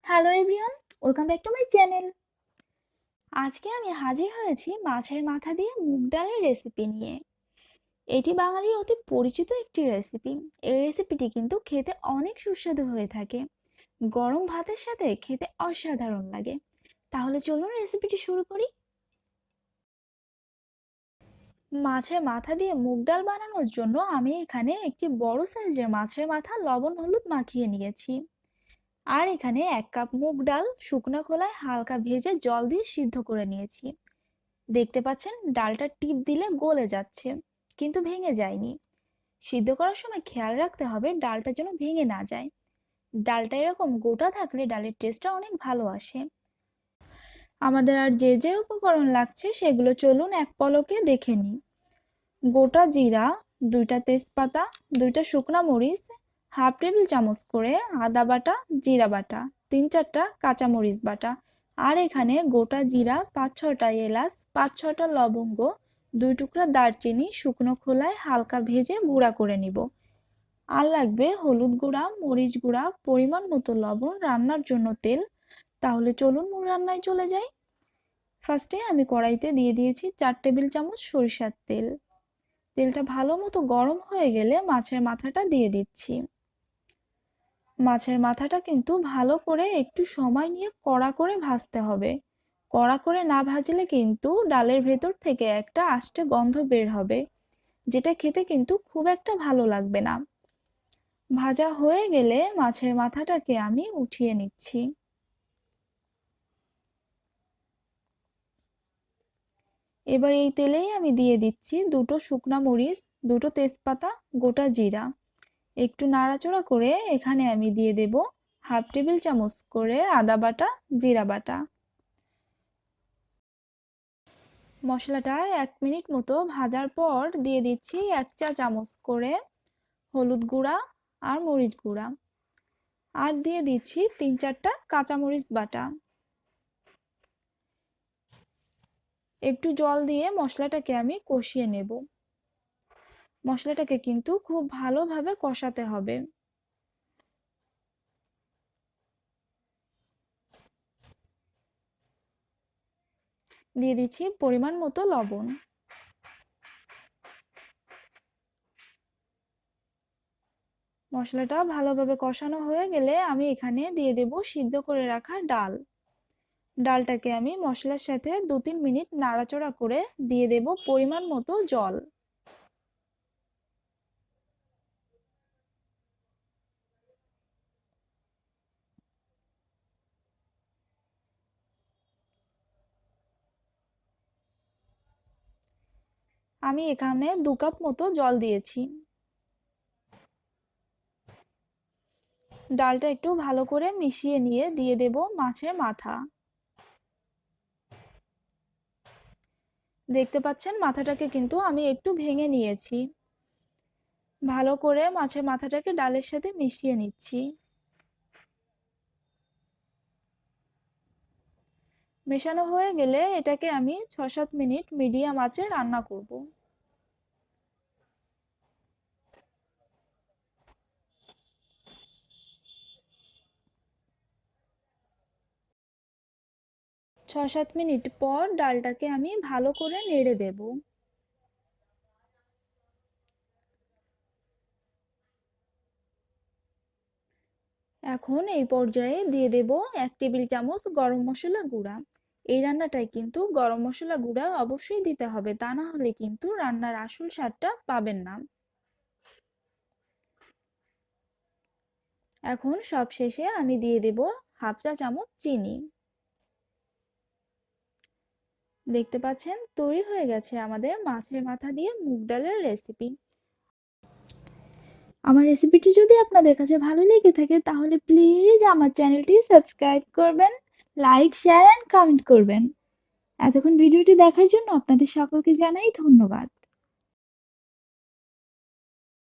Hello everyone, welcome back to my channel. আজকে আমি হাজির হয়েছি মাছের মাথা দিয়ে মুগ ডালের রেসিপি নিয়ে। এটি বাঙালির অতি পরিচিত একটি রেসিপি। এই রেসিপিটি কিন্তু খেতে অনেক সুস্বাদু হয়ে থাকে। গরম ভাতের সাথে খেতে অসাধারণ লাগে। তাহলে চলুন রেসিপিটি শুরু করি। মাছের মাথা দিয়ে মুগ ডাল বানানোর জন্য আমি এখানে একটি বড় সাইজের মাছের মাথা লবণ হলুদ মাখিয়ে নিয়েছি। আর এখানে 1 কাপ মুগ ডাল শুকনো খোলায় হালকা ভেজে জল দিয়ে সিদ্ধ করে নিয়েছি। দেখতে পাচ্ছেন ডালটা টিপ দিলে গলে যাচ্ছে, কিন্তু ভেঙে যায়নি। সিদ্ধ করার সময় খেয়াল রাখতে হবে ডালটা যেন ভেঙে না যায়। ডালটা এরকম গোটা থাকলে ডালের টেস্টটা অনেক ভালো আসে। আমাদের আর যে যে উপকরণ লাগছে সেগুলো চলুন এক পলকে দেখে নিই। গোটা জিরা, 2টা তেজপাতা, 2টা শুকনা মরিচ, হাফ টেবিল চামচ করে আদা বাটা, জিরা বাটা, 3-4টা কাঁচামরিচ বাটা, আর এখানে গোটা জিরা, 5-6টা এলাচ, 5-6টা লবঙ্গ, 2 টুকরা দারচিনি শুকনো খোলায় হালকা ভেজে গুঁড়া করে নিব। আর লাগবে হলুদ গুঁড়া, মরিচ গুঁড়া, পরিমাণ মতো লবণ, রান্নার জন্য তেল। তাহলে চলুন মূল রান্নায় চলে যাই। ফার্স্টে আমি কড়াইতে দিয়ে দিয়েছি 4 টেবিল চামচ সরিষার তেল। তেলটা ভালো মতো গরম হয়ে গেলে মাছের মাথাটা দিয়ে দিচ্ছি। মাছের মাথাটা কিন্তু ভালো করে একটু সময় নিয়ে কড়া করে ভাজতে হবে। কড়া করে না ভাজলে কিন্তু ডালের ভেতর থেকে একটা আষ্টে গন্ধ বের হবে, যেটা খেতে কিন্তু খুব একটা ভালো লাগবে না। ভাজা হয়ে গেলে মাছের মাথাটাকে আমি উঠিয়ে নিচ্ছি। এবার এই তেলেই আমি দিয়ে দিচ্ছি 2টো শুকনা মরিচ, 2টো তেজপাতা, গোটা জিরা। একটু নাড়াচাড়া করে এখানে আমি দিয়ে দেব হাফ টেবিল চামচ করে আদা বাটা, জিরা বাটা। মশলাটা 1 মিনিট মতো ভাজার পর দিয়ে দিচ্ছি 1 চা চামচ করে হলুদ গুঁড়া আর মরিচ গুঁড়া, আর দিয়ে দিচ্ছি 3-4টা কাঁচামরিচ বাটা। একটু জল দিয়ে মশলাটাকে আমি কষিয়ে নেব। মশলাটাকে কিন্তু খুব ভালোভাবে কষাতে হবে। দিয়ে দিচ্ছি পরিমাণ মতো লবণ। মশলাটা ভালোভাবে কষানো হয়ে গেলে আমি এখানে দিয়ে দেব সিদ্ধ করে রাখা ডাল। ডালটাকে আমি মশলার সাথে 2-3 মিনিট নাড়াচাড়া করে দিয়ে দেব পরিমাণ মতো জল। আমি এখানে 2 কাপ মতো জল দিয়েছি। ডালটা একটু ভালো করে মিশিয়ে নিয়ে দিয়ে দেব মাছের মাথা। দেখতে পাচ্ছেন মাথাটাকে কিন্তু আমি একটু ভেঙে নিয়েছি। ভালো করে মাছের মাথাটাকে ডালের সাথে মিশিয়ে নিচ্ছি। মেশানো হয়ে গেলে এটাকে আমি 6-7 মিনিট মিডিয়াম আঁচে রান্না করব। 6-7 মিনিট পর ডালটাকে আমি ভালো করে নেড়ে দেব। এখন এই পর্যায়ে দিয়ে দেব 1 টেবিল চামচ গরম মশলা গুঁড়া। এই রান্নাটায় কিন্তু গরম মশলা গুঁড়া অবশ্যই দিতে হবে, তা না হলে কিন্তু রান্নার আসল স্বাদটা পাবেন না। এখন সব শেষে আমি দিয়ে দেব হাফ চা চামচ চিনি। দেখতে পাচ্ছেন তৈরি হয়ে গেছে আমাদের মাছের মাথা দিয়ে মুগ ডালের রেসিপি। আমার রেসিপিটি যদি আপনাদের কাছে ভালো লেগে থাকে তাহলে প্লিজ আমার চ্যানেলটি সাবস্ক্রাইব করবেন, লাইক, শেয়ার এন্ড কমেন্ট করবেন। এতক্ষণ ভিডিওটি দেখার জন্য আপনাদের সকলকে জানাই ধন্যবাদ।